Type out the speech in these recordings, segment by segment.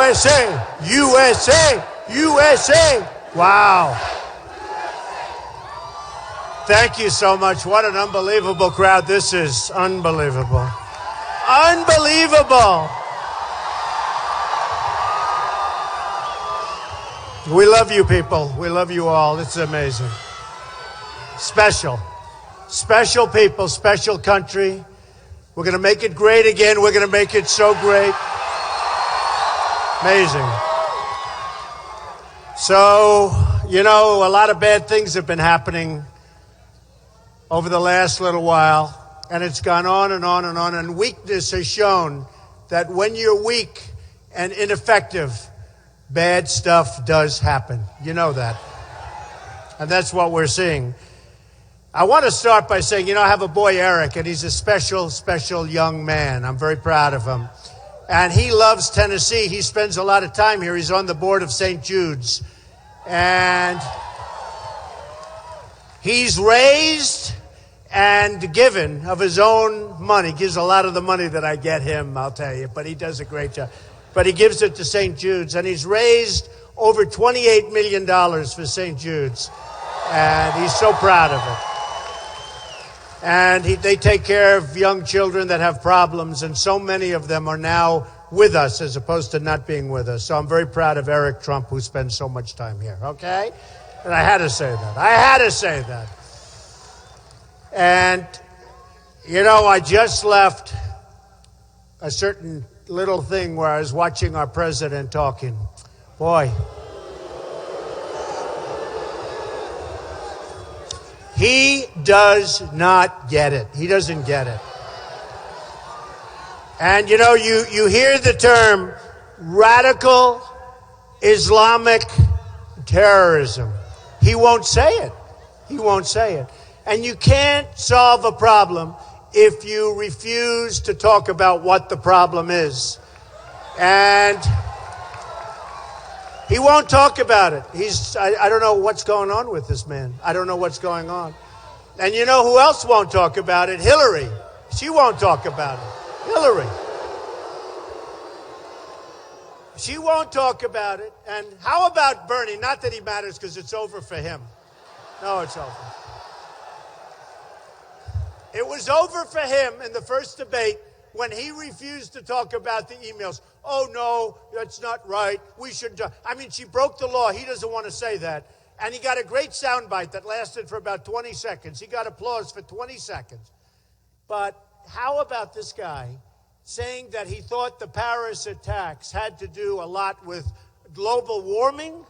USA, USA, USA. Wow. Thank you so much. What an unbelievable crowd. This is unbelievable. Unbelievable. We love you people. We love you all. It's amazing. Special. Special people, special country. We're going to make it great again. We're going to make it so great. Amazing. So, you know, a lot of bad things have been happening over the last little while, and it's gone on and on and on, and weakness has shown that when you're weak and ineffective, bad stuff does happen. You know that. And that's what we're seeing. I want to start by saying, you know, I have a boy, Eric, and he's a special, special young man. I'm very proud of him. And he loves Tennessee. He spends a lot of time here. He's on the board of St. Jude's. And he's raised and given of his own money. Gives a lot of the money that I get him, I'll tell you. But he does a great job. But he gives it to St. Jude's. And he's raised over $28 million for St. Jude's. And he's so proud of it. And they take care of young children that have problems, and so many of them are now with us as opposed to not being with us. So I'm very proud of Eric Trump, who spends so much time here, okay? And I had to say that. I had to say that. And, you know, I just left a certain little thing where I was watching our president talking. Boy. He does not get it. He doesn't get it. And, you know, you hear the term radical Islamic terrorism. He won't say it. He won't say it. And you can't solve a problem if you refuse to talk about what the problem is. And he won't talk about it. I don't know what's going on with this man. I don't know what's going on. And you know who else won't talk about it? Hillary. She won't talk about it. Hillary. She won't talk about it. And how about Bernie? Not that he matters because it's over for him. No, it's over. It was over for him in the first debate when he refused to talk about the emails. Oh, no, that's not right. We should. I mean, she broke the law. He doesn't want to say that. And he got a great soundbite that lasted for about 20 seconds. He got applause for 20 seconds. But how about this guy saying that he thought the Paris attacks had to do a lot with global warming?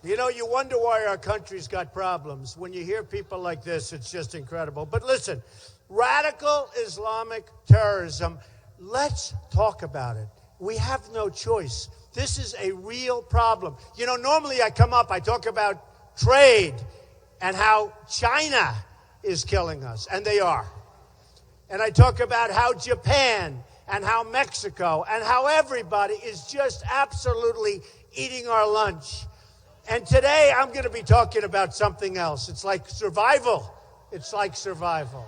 You know, you wonder why our country's got problems. When you hear people like this, it's just incredible. But listen, radical Islamic terrorism, let's talk about it. We have no choice. This is a real problem. You know, normally I come up, I talk about trade and how China is killing us, and they are. And I talk about how Japan and how Mexico and how everybody is just absolutely eating our lunch. And today I'm going to be talking about something else. It's like survival. It's like survival.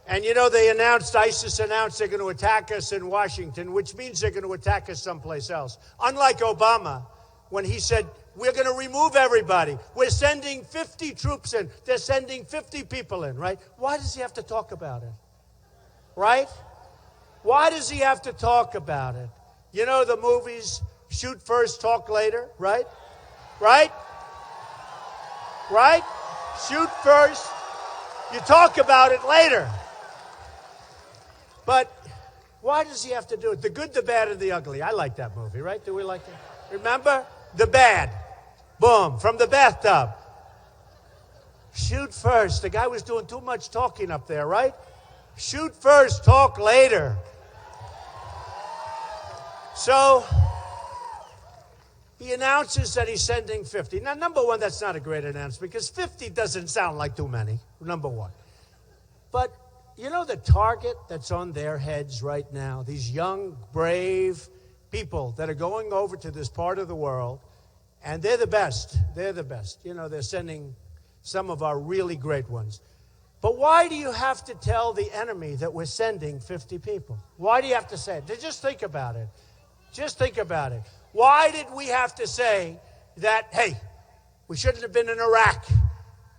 And you know, ISIS announced they're going to attack us in Washington, which means they're going to attack us someplace else. Unlike Obama, when he said, we're going to remove everybody. We're sending 50 troops in. They're sending 50 people in, right? Why does he have to talk about it? Right? Why does he have to talk about it? You know the movies, shoot first, talk later, right? Right? Right? Shoot first. You talk about it later. But why does he have to do it? The Good, the Bad, and the Ugly. I like that movie, right? Do we like it? Remember? The bad. Boom. From the bathtub. Shoot first. The guy was doing too much talking up there, right? Shoot first, talk later. So he announces that he's sending 50. Now, number one, that's not a great announcement because 50 doesn't sound like too many, number one. But you know the target that's on their heads right now? These young, brave people that are going over to this part of the world, and they're the best. They're the best. You know, they're sending some of our really great ones. But why do you have to tell the enemy that we're sending 50 people? Why do you have to say it? Just think about it. Just think about it. Why did we have to say that, hey, we shouldn't have been in Iraq?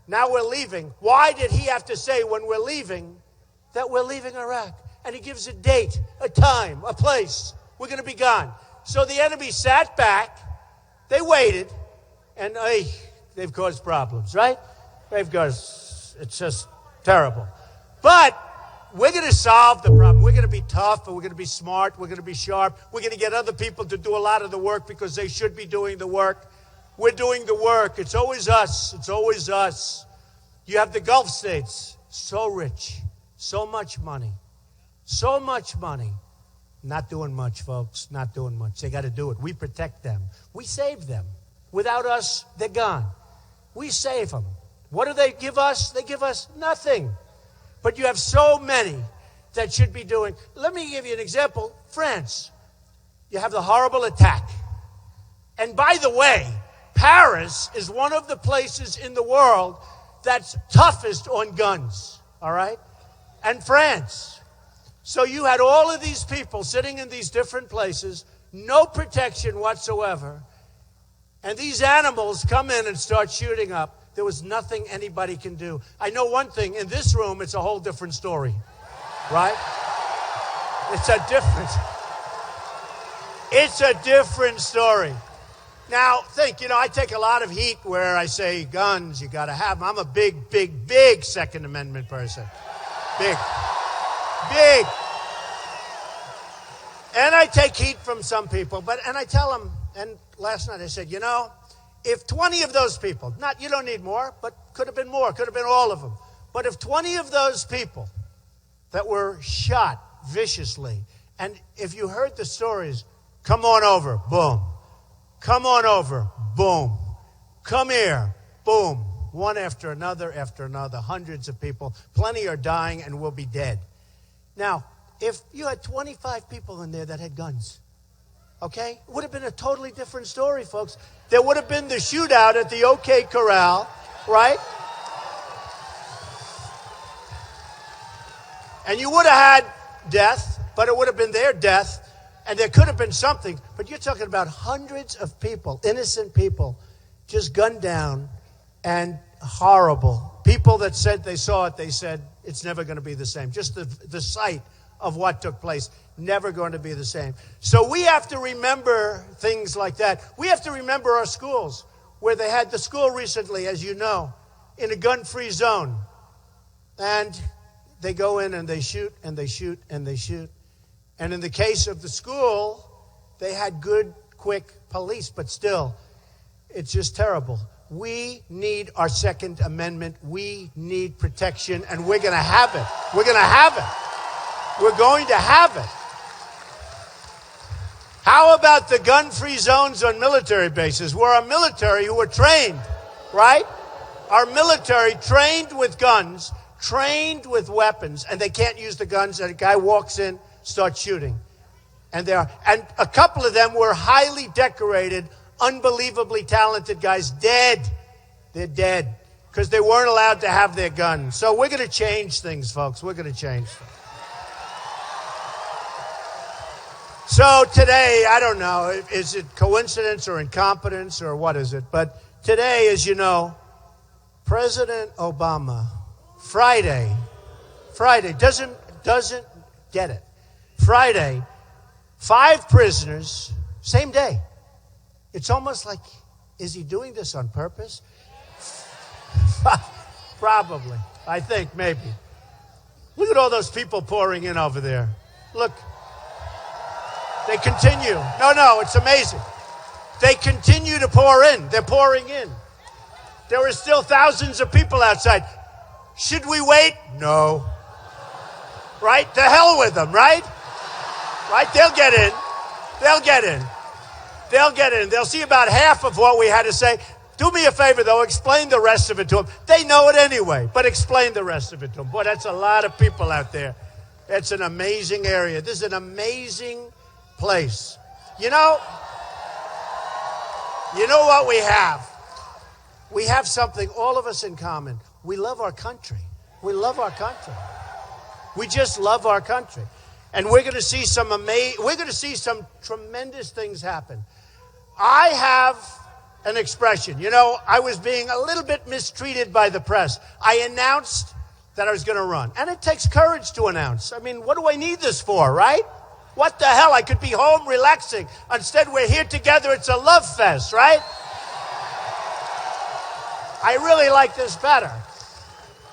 Now we're leaving. Why did he have to say when we're leaving that we're leaving Iraq? And he gives a date, a time, a place. We're going to be gone. So the enemy sat back. They waited. And they've caused problems, right? It's just terrible. But we're going to solve the problem. We're going to be tough, and we're going to be smart. We're going to be sharp. We're going to get other people to do a lot of the work because they should be doing the work. We're doing the work. It's always us. It's always us. You have the Gulf states, so rich, so much money, so much money. Not doing much, folks. Not doing much. They got to do it. We protect them. We save them. Without us, they're gone. We save them. What do they give us? They give us nothing. But you have so many that should be doing. Let me give you an example. France. You have the horrible attack. And by the way, Paris is one of the places in the world that's toughest on guns. All right? And France. So you had all of these people sitting in these different places, no protection whatsoever. And these animals come in and start shooting up. There was nothing anybody can do. I know one thing. In this room, it's a whole different story. Right? It's a different story. Now, think, I take a lot of heat where I say guns, you got to have them. I'm a big, big, big Second Amendment person. Big. Big. And I take heat from some people, and I tell them, and last night I said, if 20 of those people, you don't need more, but could have been more, could have been all of them. But if 20 of those people that were shot viciously, and if you heard the stories, come on over, boom. Come on over, boom. Come here, boom. One after another, hundreds of people. Plenty are dying and will be dead. Now, if you had 25 people in there that had guns, okay? It would have been a totally different story, folks. There would have been the shootout at the OK Corral, right? And you would have had death, but it would have been their death, and there could have been something. But you're talking about hundreds of people, innocent people, just gunned down, and horrible. People that said they saw it, they said, it's never going to be the same. Just the sight of what took place, never going to be the same. So we have to remember things like that. We have to remember our schools, where they had the school recently, as you know, in a gun-free zone. And they go in and they shoot and they shoot and they shoot. And in the case of the school, they had good, quick police, but still, it's just terrible. We need our Second Amendment. We need protection, and we're going to have it. We're going to have it. We're going to have it. How about the gun-free zones on military bases? Where our military, who are trained, right? Our military trained with guns, trained with weapons, and they can't use the guns, and a guy walks in, starts shooting. And a couple of them were highly decorated, unbelievably talented guys, dead. They're dead because they weren't allowed to have their guns. So we're going to change things, folks. We're going to change things. So today, I don't know, is it coincidence or incompetence or what is it? But today, as you know, President Obama, Friday, doesn't get it. Friday, 5 prisoners, same day. It's almost like, is he doing this on purpose? Probably. I think, maybe. Look at all those people pouring in over there. Look. They continue. No, it's amazing. They continue to pour in. They're pouring in. There are still thousands of people outside. Should we wait? No. Right? The hell with them, right? Right? They'll get in. They'll get in. They'll get in. They'll see about half of what we had to say. Do me a favor, though. Explain the rest of it to them. They know it anyway, but explain the rest of it to them. Boy, that's a lot of people out there. It's an amazing area. This is an amazing place. You know what we have? We have something, all of us in common. We love our country. We love our country. We just love our country. And we're going to see some tremendous things happen. I have an expression. You know, I was being a little bit mistreated by the press. I announced that I was going to run. And it takes courage to announce. I mean, what do I need this for, right? What the hell? I could be home relaxing. Instead, we're here together. It's a love fest, right? I really like this better.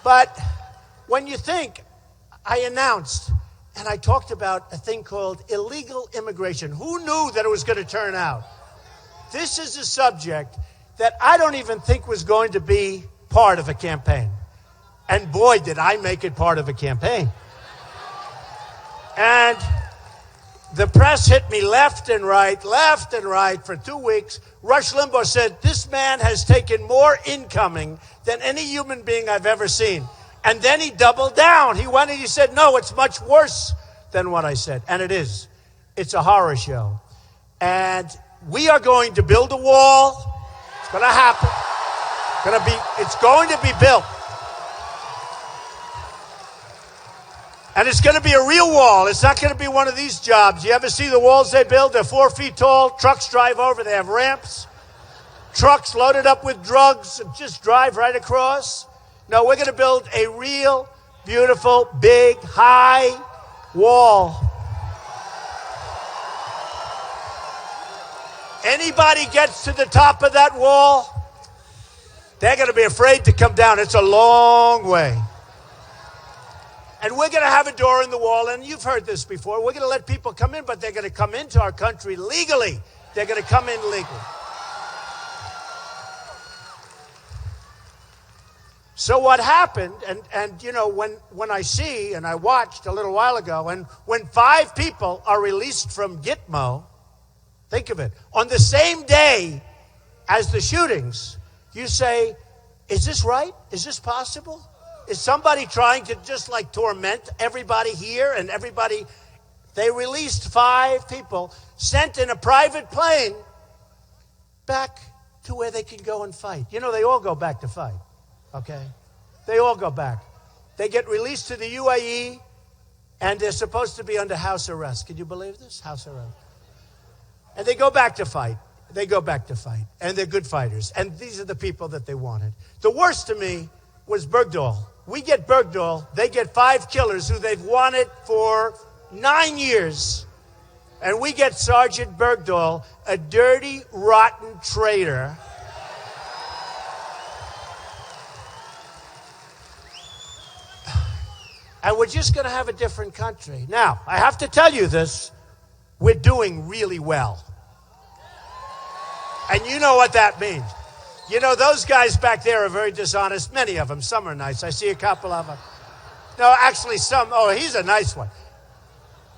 But when you think, I announced, and I talked about a thing called illegal immigration. Who knew that it was going to turn out? This is a subject that I don't even think was going to be part of a campaign. And boy, did I make it part of a campaign. And the press hit me left and right for 2 weeks. Rush Limbaugh said, this man has taken more incoming than any human being I've ever seen. And then he doubled down. He went and he said, no, it's much worse than what I said. And it is. It's a horror show. And we are going to build a wall. It's going to happen. It's going to be built. And it's going to be a real wall. It's not going to be one of these jobs. You ever see the walls they build? They're 4 feet tall. Trucks drive over. They have ramps. Trucks loaded up with drugs just drive right across. No, we're going to build a real, beautiful, big, high wall. Anybody gets to the top of that wall, they're going to be afraid to come down. It's a long way. And we're going to have a door in the wall, and you've heard this before. We're going to let people come in, but they're going to come into our country legally. They're going to come in legally. So what happened, and you know, when I see, and I watched a little while ago, and when 5 people are released from Gitmo, think of it, on the same day as the shootings, you say, is this right? Is this possible? Is somebody trying to just like torment everybody here and everybody? They released 5 people, sent in a private plane back to where they can go and fight. You know, they all go back to fight, okay? They all go back. They get released to the UAE, and they're supposed to be under house arrest. Can you believe this? House arrest. And they go back to fight. They go back to fight. And they're good fighters. And these are the people that they wanted. The worst to me was Bergdahl. We get Bergdahl. They get 5 killers who they've wanted for 9 years. And we get Sergeant Bergdahl, a dirty, rotten traitor. And we're just going to have a different country. Now, I have to tell you this. We're doing really well. And you know what that means. You know, those guys back there are very dishonest. Many of them. Some are nice. I see a couple of them. No, actually some. Oh, he's a nice one.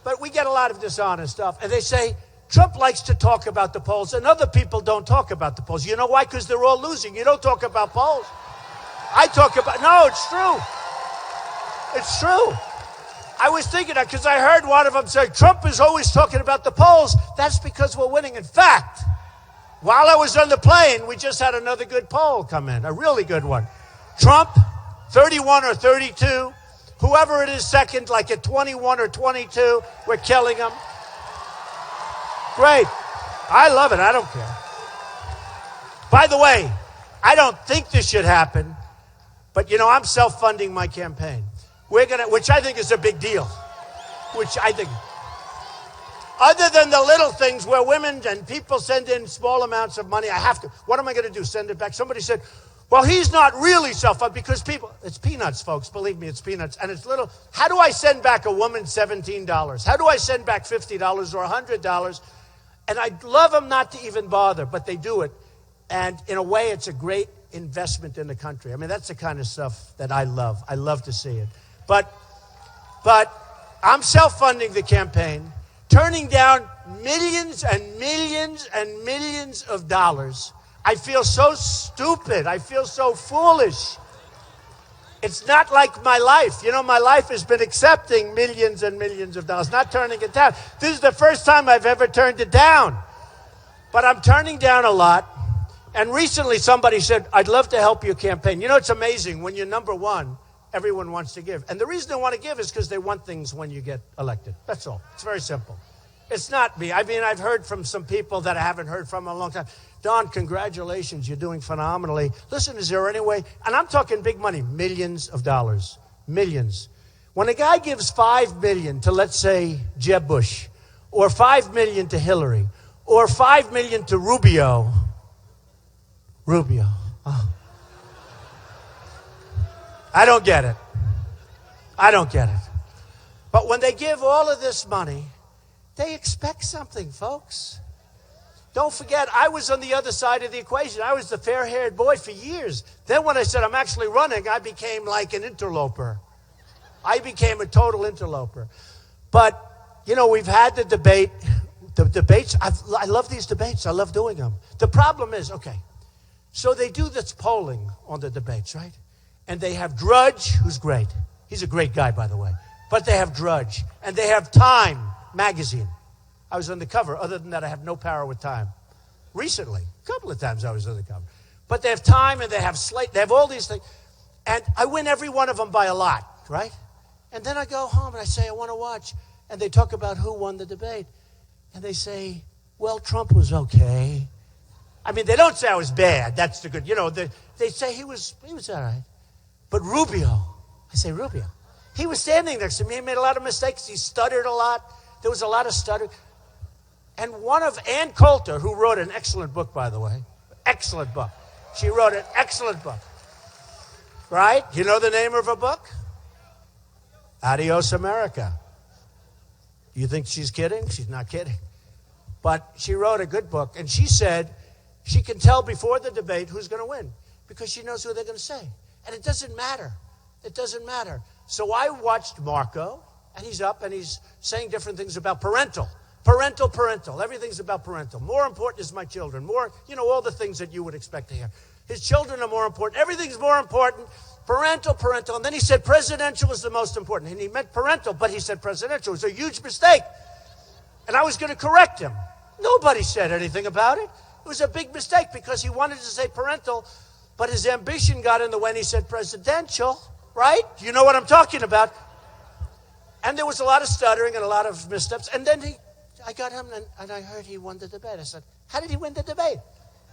But we get a lot of dishonest stuff. And they say, Trump likes to talk about the polls, and other people don't talk about the polls. You know why? Because they're all losing. You don't talk about polls. I talk about... No, it's true. It's true. I was thinking that because I heard one of them say, Trump is always talking about the polls. That's because we're winning. In fact, while I was on the plane, we just had another good poll come in, a really good one. Trump, 31 or 32. Whoever it is second, like at 21 or 22, we're killing them. Great. I love it. I don't care. By the way, I don't think this should happen, but, you know, I'm self-funding my campaign. Which I think is a big deal. Which I think, other than the little things where women and people send in small amounts of money, I have to. What am I going to do? Send it back? Somebody said, well, he's not really self-funded because people, it's peanuts, folks. Believe me, it's peanuts. And it's little. How do I send back a woman $17? How do I send back $50 or $100? And I'd love them not to even bother, but they do it. And in a way, it's a great investment in the country. I mean, that's the kind of stuff that I love. I love to see it. But I'm self-funding the campaign, turning down millions and millions and millions of dollars. I feel so stupid. I feel so foolish. It's not like my life. You know, my life has been accepting millions and millions of dollars, not turning it down. This is the first time I've ever turned it down. But I'm turning down a lot. And recently somebody said, I'd love to help your campaign. You know, it's amazing when you're number one. everyone wants to give. And the reason they want to give is because they want things when you get elected. That's all. It's very simple. It's not me. I mean, I've heard from some people that I haven't heard from in a long time. Don, congratulations. You're doing phenomenally. Listen, is there any way? And I'm talking big money, millions of dollars, millions. When a guy gives $5 million to, let's say, Jeb Bush, or $5 million to Hillary, or $5 million to Rubio. Oh. I don't get it. I don't get it. But when they give all of this money, they expect something, folks. Don't forget, I was on the other side of the equation. I was the fair-haired boy for years. Then when I said I'm actually running, I became like an interloper. I became a total interloper. But, you know, we've had the debate. The debates, I love these debates. I love doing them. The problem is, okay, so they do this polling on the debates, right? And they have Drudge, who's great. He's a great guy, by the way. But they have Drudge. And they have Time magazine. I was on the cover. Other than that, I have no power with Time. Recently, a couple of times I was on the cover. But they have Time and they have Slate. They have all these things. And I win every one of them by a lot, right? And then I go home and I say, I want to watch. And they talk about who won the debate. And they say, well, Trump was okay. I mean, they don't say I was bad. That's the good. You know, they say he was all right. But Rubio, I say Rubio. He was standing next to me. He made a lot of mistakes. He stuttered a lot. There was a lot of stutter. And one of Ann Coulter, who wrote an excellent book, by the way, excellent book. She wrote an excellent book. Right? You know the name of her book? Adios, America. You think she's kidding? She's not kidding. But she wrote a good book, and she said she can tell before the debate who's going to win because she knows who they're going to say. And it doesn't matter. It doesn't matter. So I watched Marco, and he's up, and he's saying different things about parental. Parental. Everything's about parental. More important is my children. More, you know, all the things that you would expect to hear. His children are more important. Everything's more important. Parental. And then he said presidential is the most important. And he meant parental, but he said presidential. It was a huge mistake. And I was going to correct him. Nobody said anything about it. It was a big mistake because he wanted to say parental, but his ambition got in the way and he said presidential, right? You know what I'm talking about. And there was a lot of stuttering and a lot of missteps. And then I got him and I heard he won the debate. I said, how did he win the debate?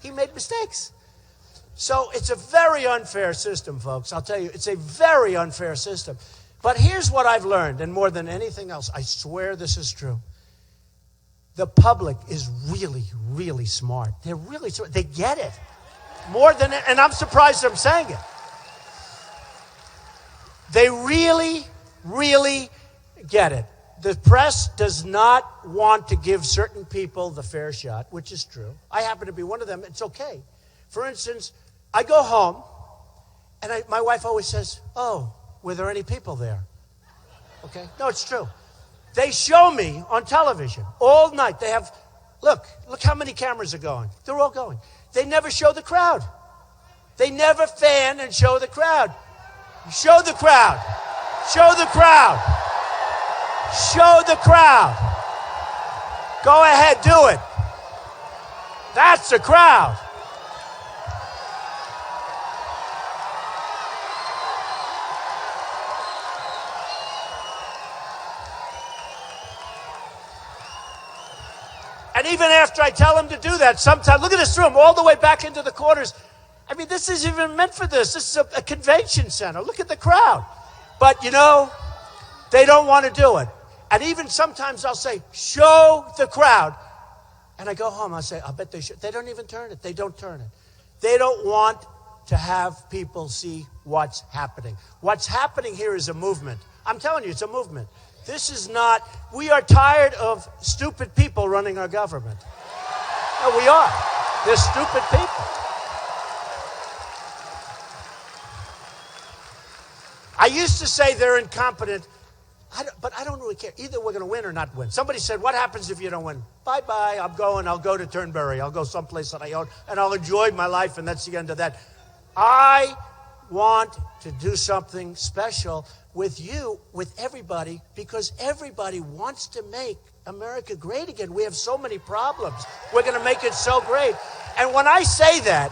He made mistakes. So it's a very unfair system, folks. I'll tell you, it's a very unfair system. But here's what I've learned, and more than anything else, I swear this is true. The public is really, really smart. They're really smart. They get it. More than, and I'm surprised I'm saying it. They really, really get it. The press does not want to give certain people the fair shot, which is true. I happen to be one of them. It's okay. For instance, I go home, and my wife always says, oh, were there any people there? Okay? No, it's true. They show me on television all night. They have, look how many cameras are going. They're all going. They never show the crowd. They never fan and show the crowd. Show the crowd. Show the crowd. Show the crowd. Go ahead, do it. That's the crowd. And even after I tell them to do that, sometimes, look at this room, all the way back into the corners. I mean, this isn't even meant for this. This is a convention center. Look at the crowd. But, you know, they don't want to do it. And even sometimes I'll say, show the crowd. And I go home, I say, I bet they should. They don't even turn it. They don't turn it. They don't want to have people see what's happening. What's happening here is a movement. I'm telling you, it's a movement. This is not, we are tired of stupid people running our government. No, we are. They're stupid people. I used to say they're incompetent, but I don't really care. Either we're going to win or not win. Somebody said, what happens if you don't win? Bye-bye, I'll go to Turnberry. I'll go someplace that I own, and I'll enjoy my life, and that's the end of that. I want to do something special with you, with everybody, because everybody wants to make America great again. We have so many problems. We're going to make it so great. And when I say that,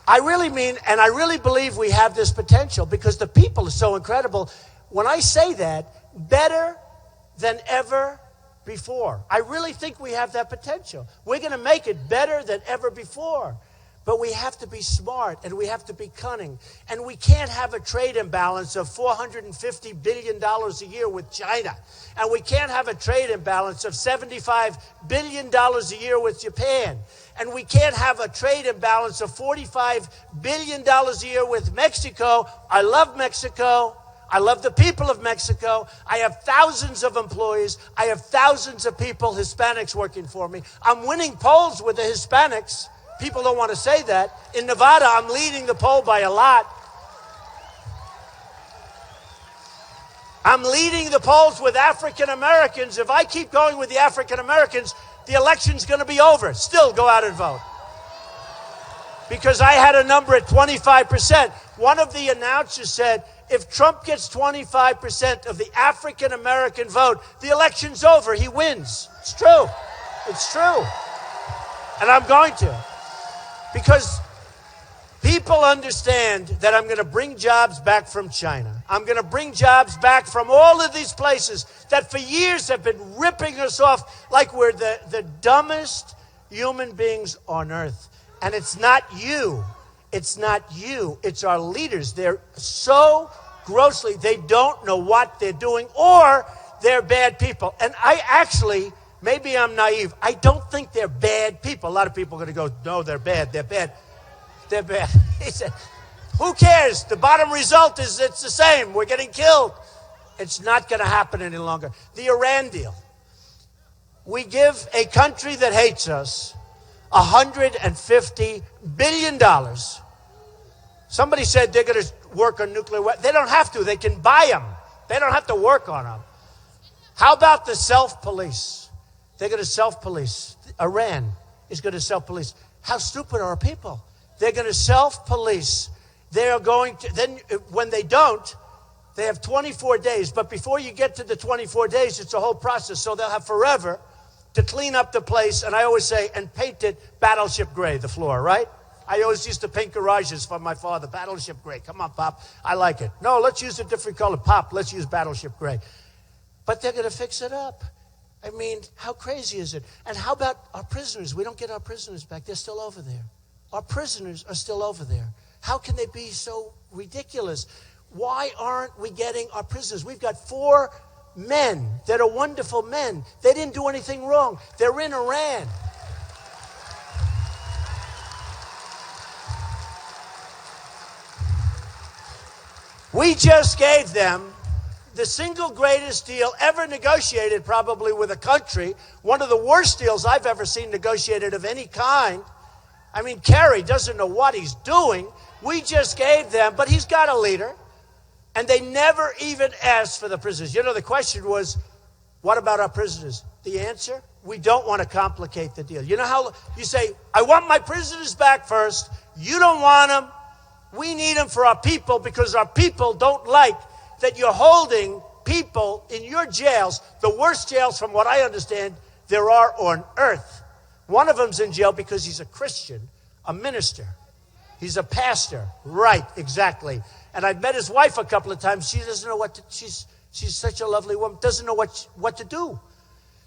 I really mean, and I really believe we have this potential because the people are so incredible. When I say that, better than ever before. I really think we have that potential. We're going to make it better than ever before. But we have to be smart and we have to be cunning. And we can't have a trade imbalance of $450 billion a year with China. And we can't have a trade imbalance of $75 billion a year with Japan. And we can't have a trade imbalance of $45 billion a year with Mexico. I love Mexico. I love the people of Mexico. I have thousands of employees. I have thousands of people, Hispanics, working for me. I'm winning polls with the Hispanics. People don't want to say that. In Nevada, I'm leading the poll by a lot. I'm leading the polls with African Americans. If I keep going with the African Americans, the election's going to be over. Still go out and vote. Because I had a number at 25%. One of the announcers said, if Trump gets 25% of the African American vote, the election's over. He wins. It's true. It's true. And I'm going to. Because people understand that I'm going to bring jobs back from China. I'm going to bring jobs back from all of these places that for years have been ripping us off like we're the dumbest human beings on earth. And it's not you. It's not you. It's our leaders. They're so grossly, they don't know what they're doing, or they're bad people. And I actually, maybe I'm naive, I don't think they're bad people. A lot of people are going to go, no, they're bad. They're bad. They're bad. He said, who cares? The bottom result is it's the same. We're getting killed. It's not going to happen any longer. The Iran deal. We give a country that hates us $150 billion. Somebody said they're going to work on nuclear weapons. They don't have to. They can buy them. They don't have to work on them. How about the self-police? They're going to self-police. Iran is going to self-police. How stupid are our people? They're going to self-police. They are going to, then when they don't, they have 24 days. But before you get to the 24 days, it's a whole process. So they'll have forever to clean up the place. And I always say, and paint it battleship gray, the floor, right? I always used to paint garages for my father, battleship gray. Come on, Pop. I like it. No, let's use a different color. Pop, let's use battleship gray. But they're going to fix it up. I mean, how crazy is it? And how about our prisoners? We don't get our prisoners back. They're still over there. Our prisoners are still over there. How can they be so ridiculous? Why aren't we getting our prisoners? We've got 4 men that are wonderful men. They didn't do anything wrong. They're in Iran. We just gave them the single greatest deal ever negotiated, probably with a country. One of the worst deals I've ever seen negotiated of any kind. I mean, Kerry doesn't know what he's doing. We just gave them, but he's got a leader. And they never even asked for the prisoners. You know, the question was, what about our prisoners? The answer, we don't want to complicate the deal. You know how you say, I want my prisoners back first. You don't want them. We need them for our people because our people don't like that you're holding people in your jails, the worst jails from what I understand there are on earth. One of them's in jail because he's a Christian, a minister. He's a pastor. Right, exactly. And I've met his wife a couple of times. She doesn't know what to, she's such a lovely woman, doesn't know what to do.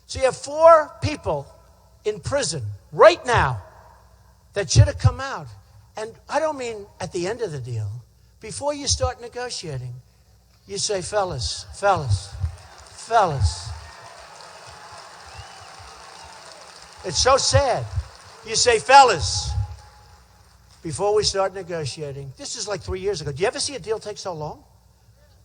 So you have 4 people in prison right now that should have come out. And I don't mean at the end of the deal. Before you start negotiating, you say, fellas. It's so sad. You say, fellas, before we start negotiating, this is like 3 years ago. Do you ever see a deal take so long?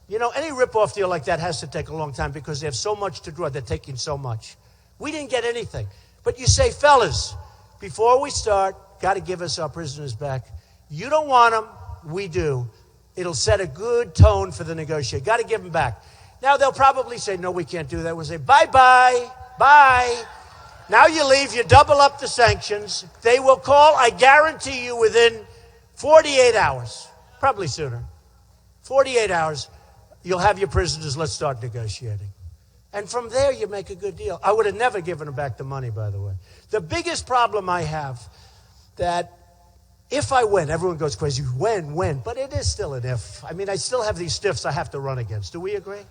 You know, any rip-off deal like that has to take a long time because they have so much to draw. They're taking so much. We didn't get anything. But you say, fellas, before we start, got to give us our prisoners back. You don't want them. We do. It'll set a good tone for the negotiation. Got to give them back. Now, they'll probably say, no, we can't do that. We'll say, bye-bye, bye. Now you leave, you double up the sanctions. They will call, I guarantee you, within 48 hours, probably sooner, 48 hours, you'll have your prisoners. Let's start negotiating. And from there, you make a good deal. I would have never given them back the money, by the way. The biggest problem I have that If I win, everyone goes crazy. When? But it is still an if. I mean, I still have these stiffs I have to run against. Do we agree?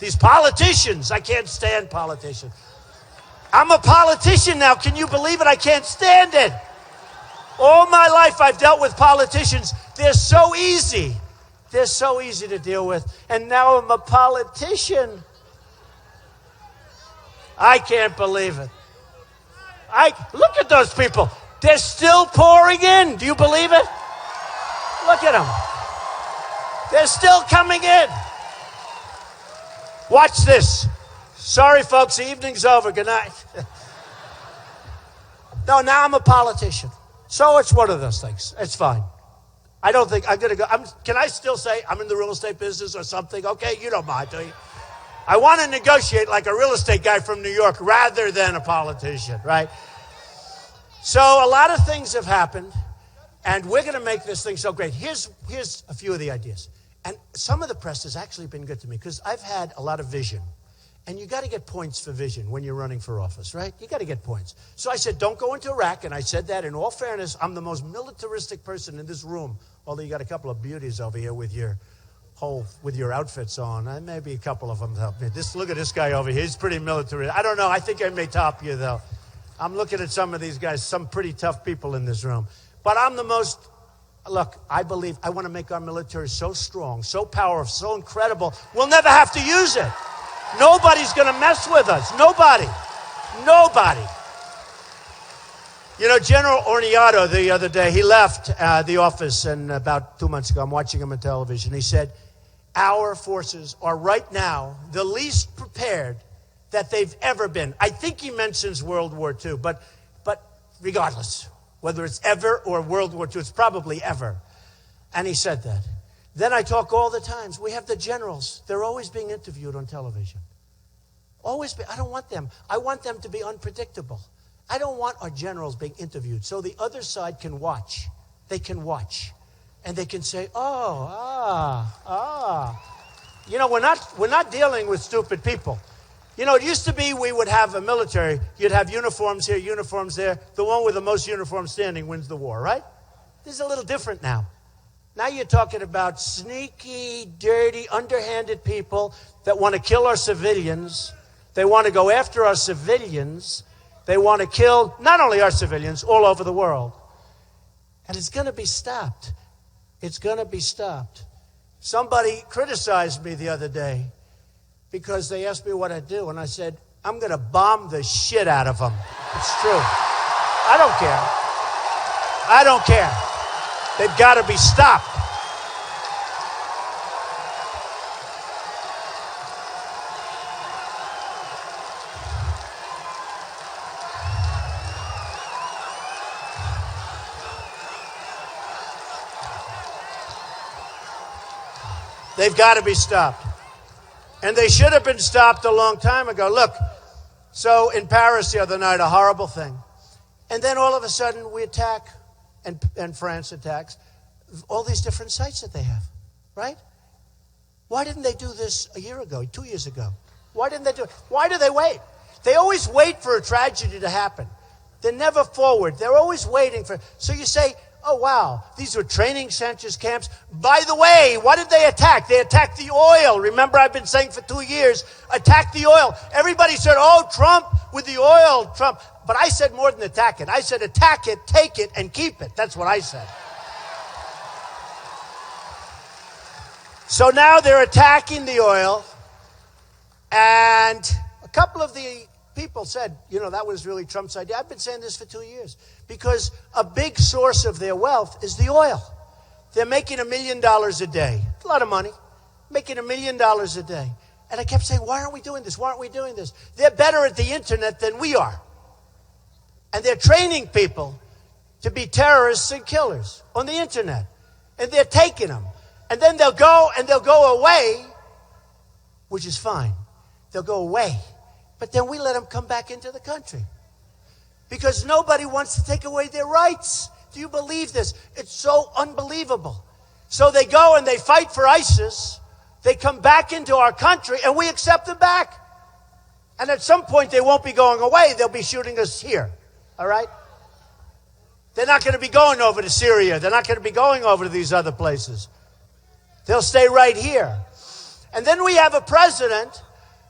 These politicians, I can't stand politicians. I'm a politician now. Can you believe it? I can't stand it. All my life I've dealt with politicians. They're so easy. They're so easy to deal with. And now I'm a politician. I can't believe it. Look at those people. They're still pouring in. Do you believe it? Look at them. They're still coming in. Watch this. Sorry, folks, the evening's over. Good night. No, now I'm a politician. So it's one of those things. It's fine. I don't think I'm going to go. Can I still say I'm in the real estate business or something? Okay, you don't mind, do you? I want to negotiate like a real estate guy from New York rather than a politician, right? So a lot of things have happened, and we're going to make this thing so great. Here's a few of the ideas. And some of the press has actually been good to me because I've had a lot of vision. And you got to get points for vision when you're running for office, right? You got to get points. So I said, don't go into Iraq. And I said that in all fairness, I'm the most militaristic person in this room. Although you got a couple of beauties over here with your outfits on. Maybe a couple of them help me. Look at this guy over here. He's pretty military. I don't know. I think I may top you, though. I'm looking at some of these guys, some pretty tough people in this room. But I'm the most, look, I want to make our military so strong, so powerful, so incredible, we'll never have to use it. Nobody's going to mess with us. Nobody. You know, General Orniato the other day, he left the office, and about 2 months ago, I'm watching him on television. He said, our forces are right now the least prepared that they've ever been. I think he mentions World War II, but regardless, whether it's ever or World War II, it's probably ever. And he said that. Then I talk all the times. We have the generals. They're always being interviewed on television. I don't want them. I want them to be unpredictable. I don't want our generals being interviewed so the other side can watch. They can watch. And they can say, You know, we're not dealing with stupid people. You know, it used to be we would have a military. You'd have uniforms here, uniforms there. The one with the most uniforms standing wins the war, right? This is a little different now. Now you're talking about sneaky, dirty, underhanded people that want to kill our civilians. They want to go after our civilians. They want to kill not only our civilians, all over the world. And it's going to be stopped. It's going to be stopped. Somebody criticized me the other day because they asked me what I'd do. And I said, I'm going to bomb the shit out of them. It's true. I don't care. They've got to be stopped. They've got to be stopped. And they should have been stopped a long time ago. Look, so in Paris the other night, a horrible thing. And then all of a sudden we attack, and France attacks, all these different sites that they have, right? Why didn't they do this a year ago, 2 years ago? Why didn't they do it? Why do they wait? They always wait for a tragedy to happen. They're never forward. They're always waiting for. So you say, oh, wow, these were training centers, camps. By the way, what did they attack? They attacked the oil. Remember, I've been saying for 2 years, attack the oil. Everybody said, oh, Trump with the oil, Trump. But I said more than attack it. I said attack it, take it, and keep it. That's what I said. So now they're attacking the oil. And a couple of the people said, you know, that was really Trump's idea. I've been saying this for 2 years. Because a big source of their wealth is the oil. They're making $1 million a day. A lot of money. Making $1 million a day. And I kept saying, why aren't we doing this? Why aren't we doing this? They're better at the internet than we are. And they're training people to be terrorists and killers on the internet. And they're taking them. And then they'll go away, which is fine. They'll go away. But then we let them come back into the country. Because nobody wants to take away their rights. Do you believe this? It's so unbelievable. So they go and they fight for ISIS. They come back into our country and we accept them back. And at some point they won't be going away. They'll be shooting us here. All right? They're not going to be going over to Syria. They're not going to be going over to these other places. They'll stay right here. And then we have a president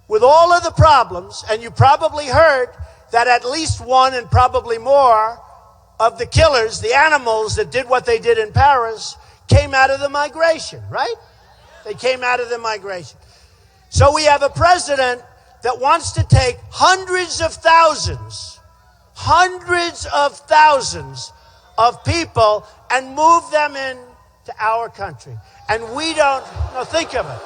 with all of the problems, and you probably heard that at least one and probably more of the killers, the animals that did what they did in Paris, came out of the migration, right? They came out of the migration. So we have a president that wants to take hundreds of thousands of people and move them into our country. And we don't, no, think of it.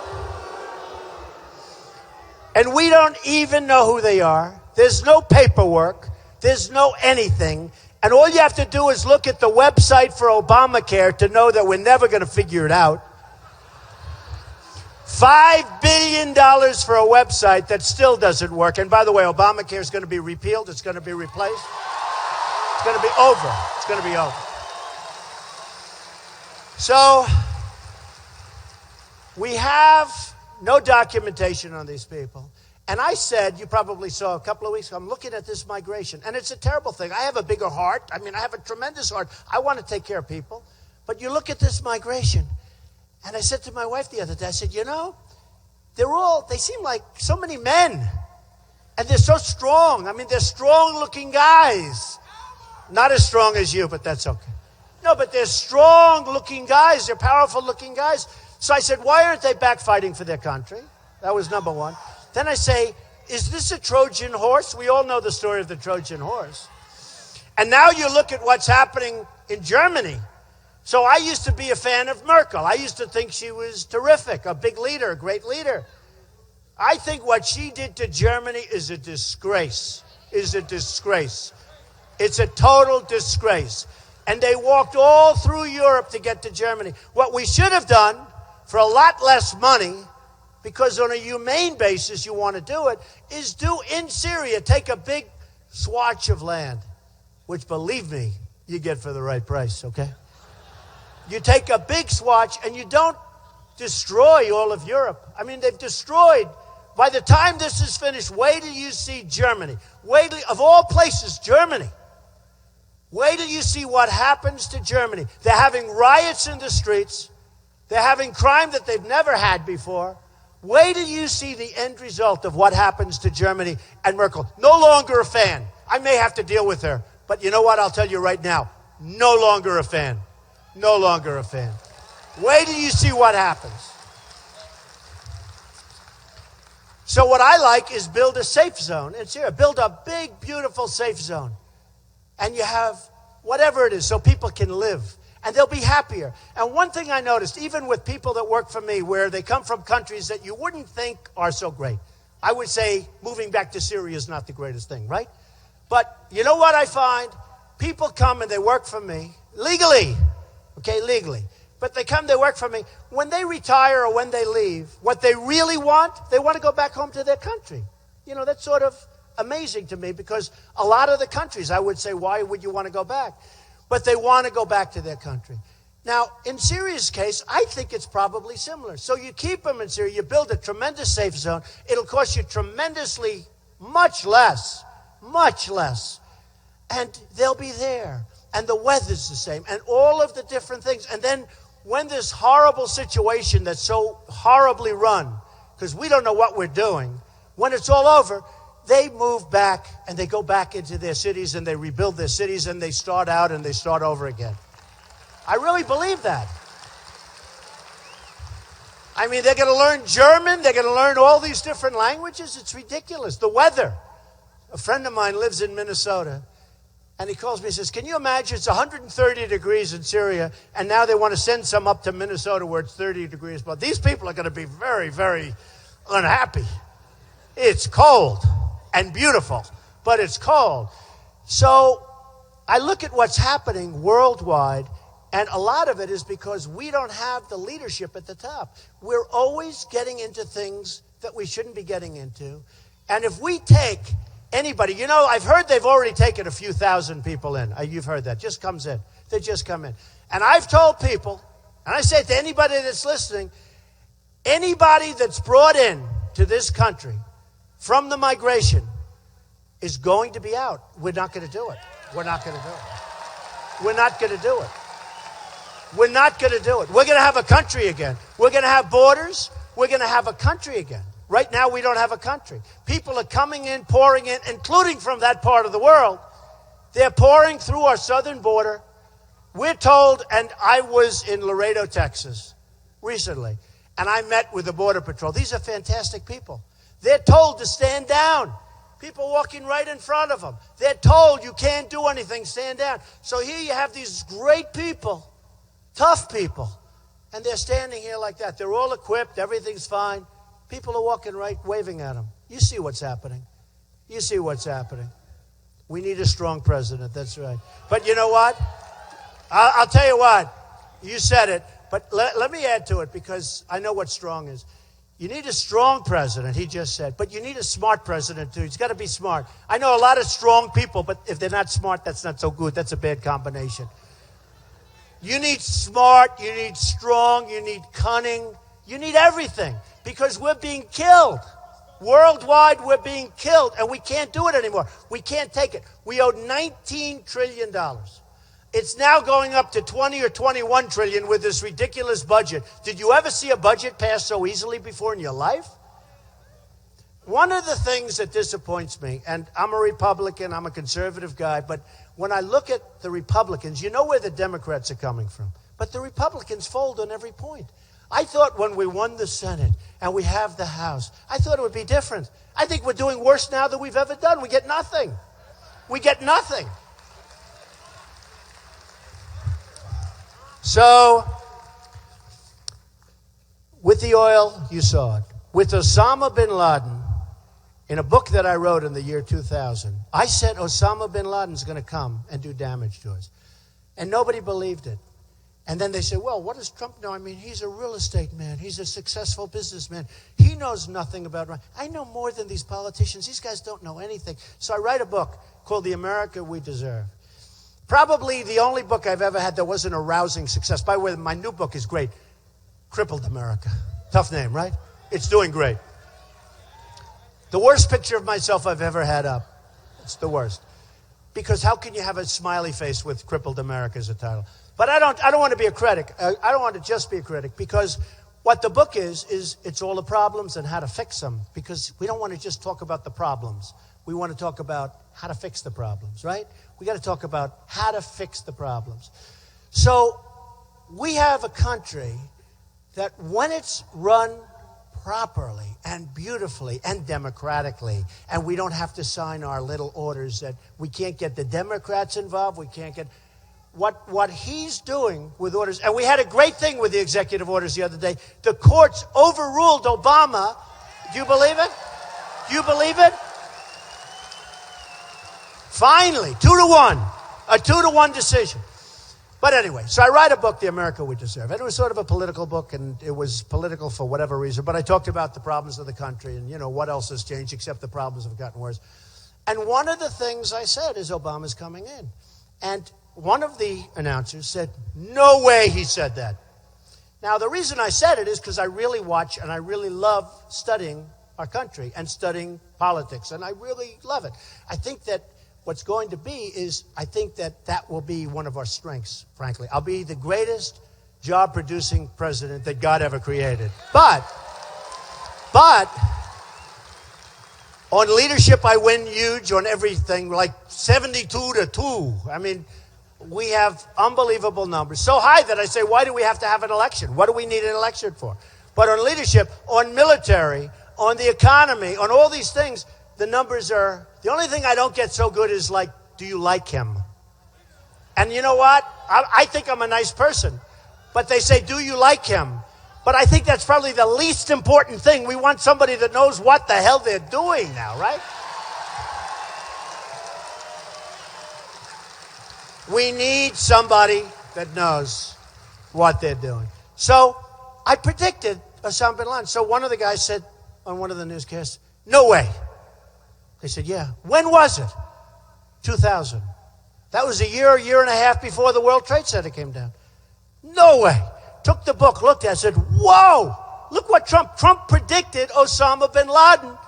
And we don't even know who they are. There's no paperwork. There's no anything. And all you have to do is look at the website for Obamacare to know that we're never going to figure it out. $5 billion for a website that still doesn't work. And by the way, Obamacare is going to be repealed. It's going to be replaced. It's going to be over. It's going to be over. So we have no documentation on these people. And I said, you probably saw a couple of weeks ago, I'm looking at this migration. And it's a terrible thing. I have a bigger heart. I mean, I have a tremendous heart. I want to take care of people. But you look at this migration. And I said to my wife the other day, I said, you know, they seem like so many men. And they're so strong. I mean, they're strong-looking guys. Not as strong as you, but that's okay. No, but they're strong-looking guys. They're powerful-looking guys. So I said, why aren't they back fighting for their country? That was number one. Then I say, is this a Trojan horse? We all know the story of the Trojan horse. And now you look at what's happening in Germany. So I used to be a fan of Merkel. I used to think she was terrific, a big leader, a great leader. I think what she did to Germany is a disgrace, It's a total disgrace. And they walked all through Europe to get to Germany. What we should have done for a lot less money, because on a humane basis you want to do it, is do in Syria, take a big swatch of land, which, believe me, you get for the right price, okay? You take a big swatch and you don't destroy all of Europe. I mean, they've destroyed. By the time this is finished, wait till you see Germany. Wait till, of all places, Germany. Wait till you see what happens to Germany. They're having riots in the streets. They're having crime that they've never had before. Wait till you see the end result of what happens to Germany and Merkel. No longer a fan. I may have to deal with her. But you know what? I'll tell you right now. No longer a fan. No longer a fan. Wait till you see what happens. So what I like is build a safe zone in Syria. Build a big, beautiful safe zone. And you have whatever it is so people can live. And they'll be happier. And one thing I noticed, even with people that work for me, where they come from countries that you wouldn't think are so great. I would say moving back to Syria is not the greatest thing, right? But you know what I find? People come and they work for me legally. Okay, legally. But they come, they work for me. When they retire or when they leave, what they really want, they want to go back home to their country. You know, that's sort of amazing to me, because a lot of the countries, I would say, why would you want to go back? But they want to go back to their country. Now, in Syria's case, I think it's probably similar. So you keep them in Syria, you build a tremendous safe zone. It'll cost you tremendously much less. And they'll be there. And the weather's the same, and all of the different things. And then when this horrible situation that's so horribly run, because we don't know what we're doing, when it's all over, they move back and they go back into their cities and they rebuild their cities and they start out and they start over again. I really believe that. I mean, they're going to learn German. They're going to learn all these different languages. It's ridiculous. The weather. A friend of mine lives in Minnesota. And he calls me and says, can you imagine it's 130 degrees in Syria, and now they want to send some up to Minnesota where it's 30 degrees. But these people are going to be very, very unhappy. It's cold and beautiful, but it's cold. So I look at what's happening worldwide, and a lot of it is because we don't have the leadership at the top. We're always getting into things that we shouldn't be getting into. And if we take anybody, you know, I've heard they've already taken a few thousand people in. You've heard that. Just comes in. They just come in. And I've told people, and I say to anybody that's listening, anybody that's brought in to this country from the migration is going to be out. We're not going to do it. We're not going to do it. We're not going to do it. We're not going to do it. We're going to have a country again. We're going to have borders. We're going to have a country again. Right now, we don't have a country. People are coming in, pouring in, including from that part of the world. They're pouring through our southern border. We're told, and I was in Laredo, Texas recently, and I met with the Border Patrol. These are fantastic people. They're told to stand down. People walking right in front of them. They're told you can't do anything, stand down. So here you have these great people, tough people, and they're standing here like that. They're all equipped, everything's fine. People are walking right, waving at them. You see what's happening. You see what's happening. We need a strong president, that's right. But you know what? I'll tell you what. You said it, but let me add to it because I know what strong is. You need a strong president, he just said, but you need a smart president too. He's got to be smart. I know a lot of strong people, but if they're not smart, that's not so good. That's a bad combination. You need smart, you need strong, you need cunning, you need everything because we're being killed. Worldwide, we're being killed, and we can't do it anymore. We can't take it. We owe $19 trillion. It's now going up to 20 or 21 trillion with this ridiculous budget. Did you ever see a budget pass so easily before in your life? One of the things that disappoints me, and I'm a Republican, I'm a conservative guy, but when I look at the Republicans, you know where the Democrats are coming from. But the Republicans fold on every point. I thought when we won the Senate and we have the House, I thought it would be different. I think we're doing worse now than we've ever done. We get nothing. We get nothing. So, with the oil, you saw it. With Osama bin Laden, in a book that I wrote in the year 2000, I said Osama bin Laden's going to come and do damage to us. And nobody believed it. And then they said, well, what does Trump know? I mean, he's a real estate man. He's a successful businessman. He knows nothing about... I know more than these politicians. These guys don't know anything. So I write a book called The America We Deserve. Probably the only book I've ever had that wasn't a rousing success. By the way, my new book is great. Crippled America. Tough name, right? It's doing great. The worst picture of myself I've ever had up. It's the worst. Because how can you have a smiley face with Crippled America as a title? But I don't want to be a critic. I don't want to just be a critic because what the book is it's all the problems and how to fix them. Because we don't want to just talk about the problems. We want to talk about how to fix the problems, right? We got to talk about how to fix the problems. So we have a country that when it's run properly and beautifully and democratically, and we don't have to sign our little orders that we can't get the Democrats involved, we can't get... What he's doing with orders, and we had a great thing with the executive orders the other day. The courts overruled Obama. Do you believe it? Do you believe it? Finally, 2-1, a 2-1 decision. But anyway, so I write a book, The America We Deserve. And it was sort of a political book, and it was political for whatever reason. But I talked about the problems of the country and, you know, what else has changed except the problems have gotten worse. And one of the things I said is Obama's coming in. And one of the announcers said, no way he said that. Now, the reason I said it is because I really watch and I really love studying our country and studying politics. And I really love it. I think that what's going to be is, I think that will be one of our strengths, frankly. I'll be the greatest job-producing president that God ever created. But, on leadership, I win huge on everything, like 72-2. I mean, we have unbelievable numbers. So high that I say, why do we have to have an election? What do we need an election for? But on leadership, on military, on the economy, on all these things, the numbers are... The only thing I don't get so good is like, do you like him? And you know what? I think I'm a nice person. But they say, do you like him? But I think that's probably the least important thing. We want somebody that knows what the hell they're doing now, right? We need somebody that knows what they're doing. So I predicted Osama bin Laden. So one of the guys said on one of the newscasts, no way. They said, yeah. When was it? 2000. That was a year and a half before the World Trade Center came down. No way. Took the book, looked at it, said, whoa, look what Trump predicted Osama bin Laden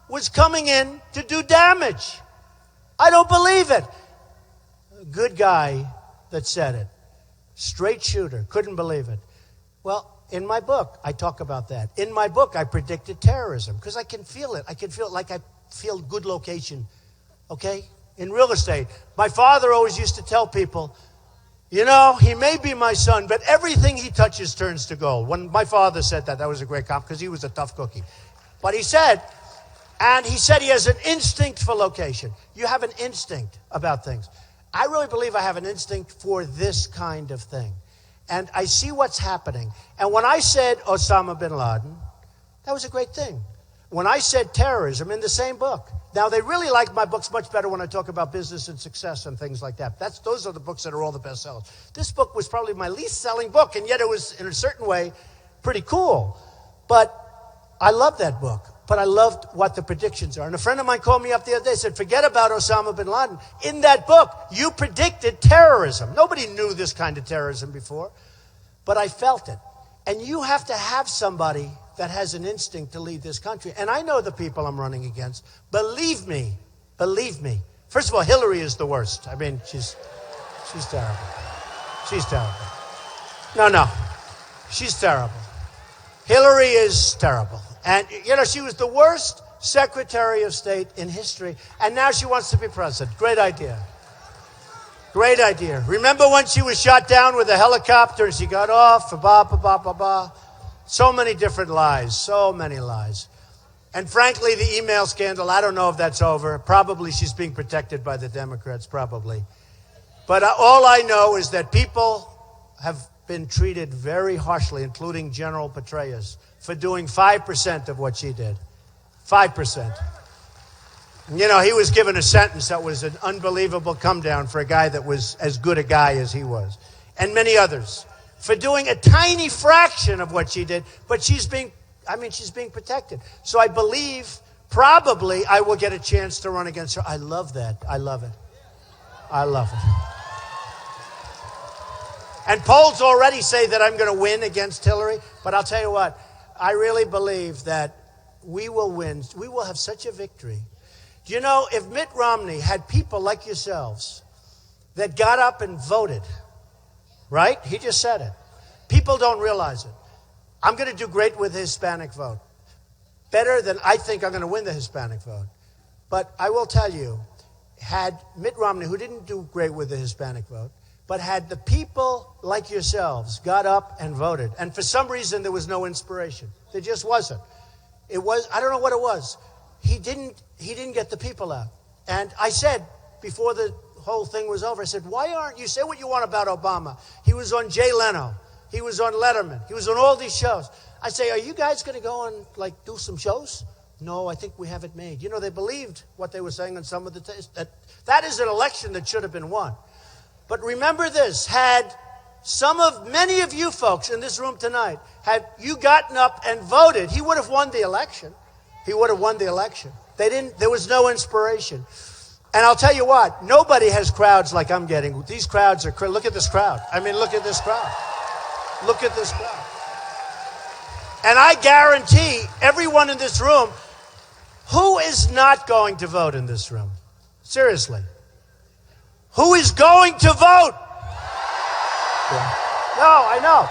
was coming in to do damage. I don't believe it. A good guy that said it. Straight shooter. Couldn't believe it. Well, in my book, I talk about that. In my book, I predicted terrorism because I can feel it. I can feel it like I feel good location, okay? In real estate, my father always used to tell people, you know, he may be my son, but everything he touches turns to gold. When my father said that, that was a great compliment because he was a tough cookie. But he said he has an instinct for location. You have an instinct about things. I really believe I have an instinct for this kind of thing. And I see what's happening. And when I said Osama bin Laden, that was a great thing. When I said terrorism in the same book. Now, they really like my books much better when I talk about business and success and things like that. Those are the books that are all the bestsellers. This book was probably my least selling book, and yet it was, in a certain way, pretty cool. But I love that book. But I loved what the predictions are. And a friend of mine called me up the other day and said, forget about Osama bin Laden. In that book, you predicted terrorism. Nobody knew this kind of terrorism before. But I felt it. And you have to have somebody that has an instinct to lead this country. And I know the people I'm running against. Believe me. First of all, Hillary is the worst. I mean, she's terrible. She's terrible. No. She's terrible. Hillary is terrible. And, you know, she was the worst Secretary of State in history. And now she wants to be president. Great idea. Great idea. Remember when she was shot down with a helicopter and she got off? So many different lies. So many lies. And frankly, the email scandal, I don't know if that's over. Probably she's being protected by the Democrats, probably. But all I know is that people have been treated very harshly, including General Petraeus, for doing 5% of what she did. 5%. You know, he was given a sentence that was an unbelievable come down for a guy that was as good a guy as he was. And many others. For doing a tiny fraction of what she did. But she's being protected. So I believe probably I will get a chance to run against her. I love that. I love it. I love it. And polls already say that I'm going to win against Hillary. But I'll tell you what. I really believe that we will win. We will have such a victory. Do you know, if Mitt Romney had people like yourselves that got up and voted, right? He just said it. People don't realize it. I'm going to do great with the Hispanic vote. Better than I think I'm going to win the Hispanic vote. But I will tell you, had Mitt Romney, who didn't do great with the Hispanic vote, but had the people like yourselves got up and voted, and for some reason there was no inspiration. There just wasn't. It was, I don't know what it was. He didn't get the people out. And I said, before the whole thing was over, I said, why aren't you, say what you want about Obama. He was on Jay Leno. He was on Letterman. He was on all these shows. I say, are you guys going to go and do some shows? No, I think we have it made. You know, they believed what they were saying on some of the that is an election that should have been won. But remember this, had many of you folks in this room tonight, had you gotten up and voted, he would have won the election. He would have won the election. There was no inspiration. And I'll tell you what, nobody has crowds like I'm getting. These crowds are, look at this crowd. I mean, look at this crowd. Look at this crowd. And I guarantee everyone in this room, who is not going to vote in this room? Seriously. Who is going to vote? Yeah. No, I know.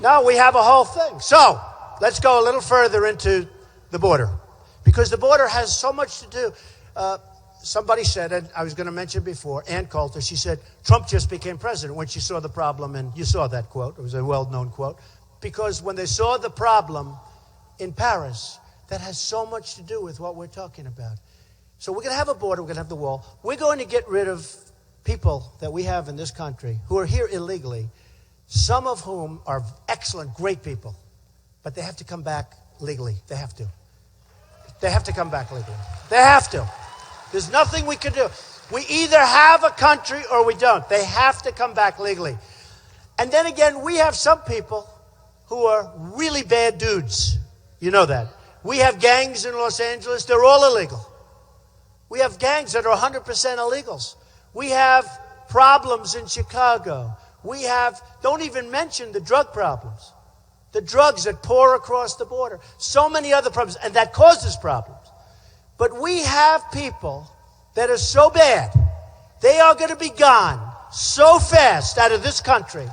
No, we have a whole thing. So, let's go a little further into the border. Because the border has so much to do. Somebody said, and I was going to mention before, Ann Coulter, she said, Trump just became president when she saw the problem. And you saw that quote. It was a well-known quote. Because when they saw the problem in Paris, that has so much to do with what we're talking about. So we're going to have a border. We're going to have the wall. We're going to get rid of people that we have in this country who are here illegally, some of whom are excellent, great people. But they have to come back legally. They have to. They have to come back legally. They have to. There's nothing we can do. We either have a country or we don't. They have to come back legally. And then again, we have some people who are really bad dudes. You know that. We have gangs in Los Angeles. They're all illegal. We have gangs that are 100% illegals. We have problems in Chicago. We have, don't even mention the drug problems. The drugs that pour across the border. So many other problems, and that causes problems. But we have people that are so bad They are going to be gone so fast out of this country.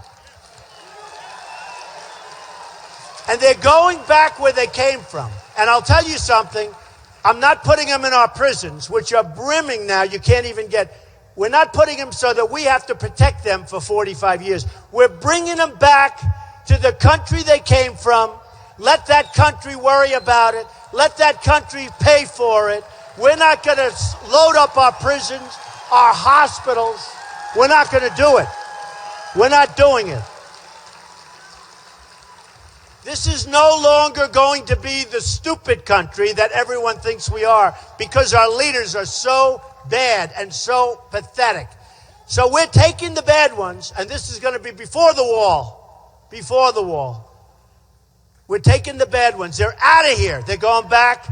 And they're going back where they came from. And I'll tell you something. I'm not putting them in our prisons, which are brimming now. You can't even get. We're not putting them so that we have to protect them for 45 years. We're bringing them back to the country they came from. Let that country worry about it. Let that country pay for it. We're not going to load up our prisons, our hospitals. We're not going to do it. We're not doing it. This is no longer going to be the stupid country that everyone thinks we are, because our leaders are so bad and so pathetic. So we're taking the bad ones, and this is going to be before the wall. Before the wall. We're taking the bad ones. They're out of here. They're going back,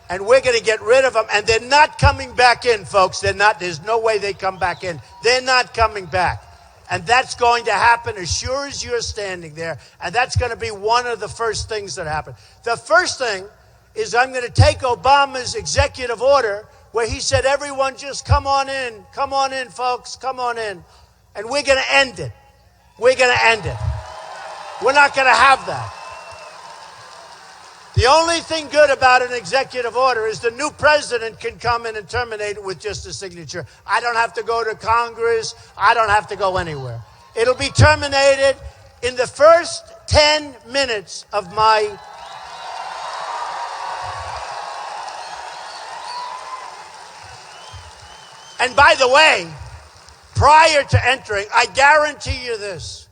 and we're going to get rid of them. And they're not coming back in, folks. They're not. There's no way they come back in. They're not coming back. And that's going to happen as sure as you're standing there. And that's going to be one of the first things that happen. The first thing is I'm going to take Obama's executive order where he said, everyone just come on in, folks, come on in. And we're going to end it. We're going to end it. We're not going to have that. The only thing good about an executive order is the new president can come in and terminate it with just a signature. I don't have to go to Congress. I don't have to go anywhere. It'll be terminated in the first 10 minutes of my... And by the way, prior to entering, I guarantee you this.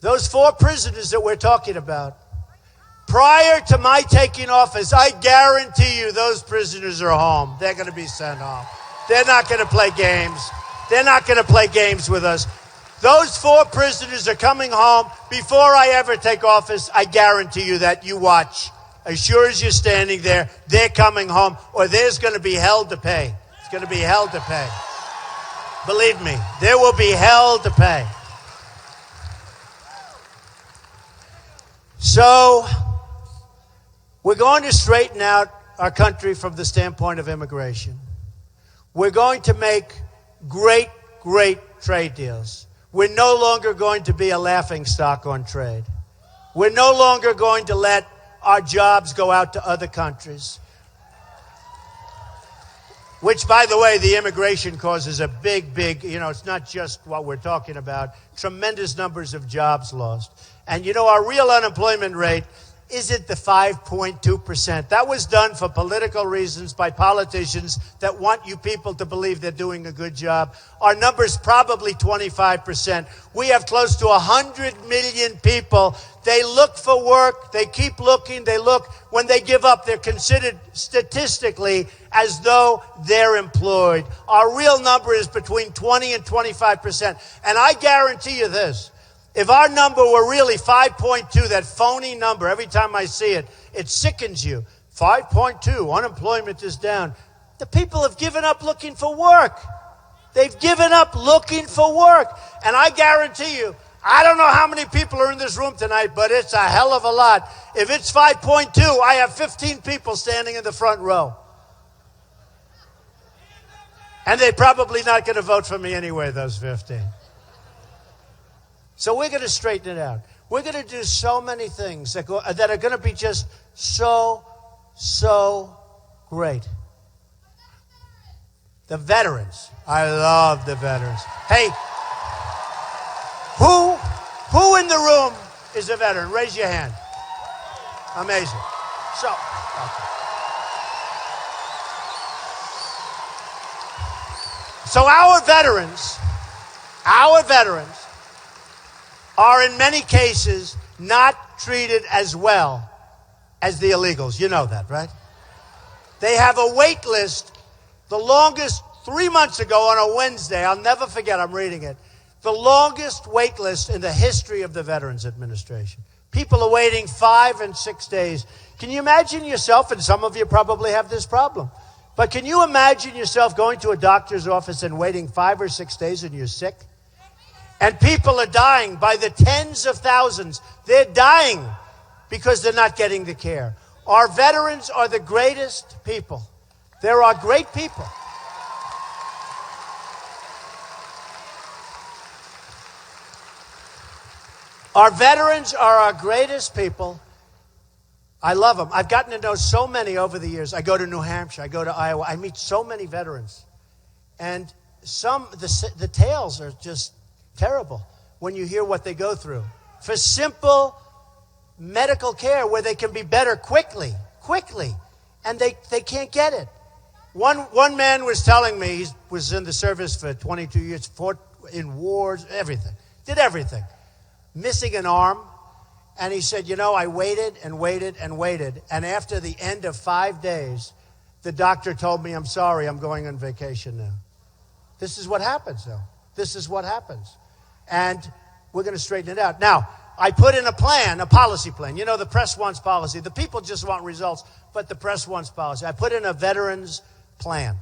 Those 4 prisoners that we're talking about, prior to my taking office, I guarantee you those prisoners are home. They're going to be sent home. They're not going to play games. They're not going to play games with us. Those 4 prisoners are coming home before I ever take office. I guarantee you that. You watch. As sure as you're standing there, they're coming home, or there's going to be hell to pay. It's going to be hell to pay. Believe me, there will be hell to pay. So... we're going to straighten out our country from the standpoint of immigration. We're going to make great, great trade deals. We're no longer going to be a laughingstock on trade. We're no longer going to let our jobs go out to other countries. Which, by the way, the immigration causes a big, it's not just what we're talking about. Tremendous numbers of jobs lost. And, our real unemployment rate isn't the 5.2%. That was done for political reasons by politicians that want you people to believe they're doing a good job. Our number's probably 25%. We have close to 100 million people. They look for work. They keep looking. They look. When they give up, they're considered statistically as though they're employed. Our real number is between 20 and 25%. And I guarantee you this. If our number were really 5.2, that phony number, every time I see it, it sickens you. 5.2, unemployment is down. The people have given up looking for work. They've given up looking for work. And I guarantee you, I don't know how many people are in this room tonight, but it's a hell of a lot. If it's 5.2, I have 15 people standing in the front row. And they're probably not going to vote for me anyway, those 15. So we're going to straighten it out. We're going to do so many things that are going to be just so great. The veterans. I love the veterans. Hey, who in the room is a veteran? Raise your hand. Amazing. So our veterans are in many cases not treated as well as the illegals. You know that, right? They have a wait list. The longest, 3 months ago on a Wednesday, I'll never forget, I'm reading it, the longest wait list in the history of the Veterans Administration. People are waiting 5 and 6 days. Can you imagine yourself, and some of you probably have this problem, but can you imagine yourself going to a doctor's office and waiting 5 or 6 days and you're sick? And people are dying by the tens of thousands. They're dying because they're not getting the care. Our veterans are the greatest people. There are great people. Our veterans are our greatest people. I love them. I've gotten to know so many over the years. I go to New Hampshire. I go to Iowa. I meet so many veterans. And the tales are just terrible when you hear what they go through. For simple medical care where they can be better quickly. And they can't get it. One man was telling me, he was in the service for 22 years, fought in wars, everything. Did everything. Missing an arm. And he said, I waited and waited and waited. And after the end of 5 days, the doctor told me, I'm sorry, I'm going on vacation now. This is what happens, though. This is what happens. And we're going to straighten it out. Now, I put in a plan, a policy plan. The press wants policy. The people just want results, but the press wants policy. I put in a veterans plan.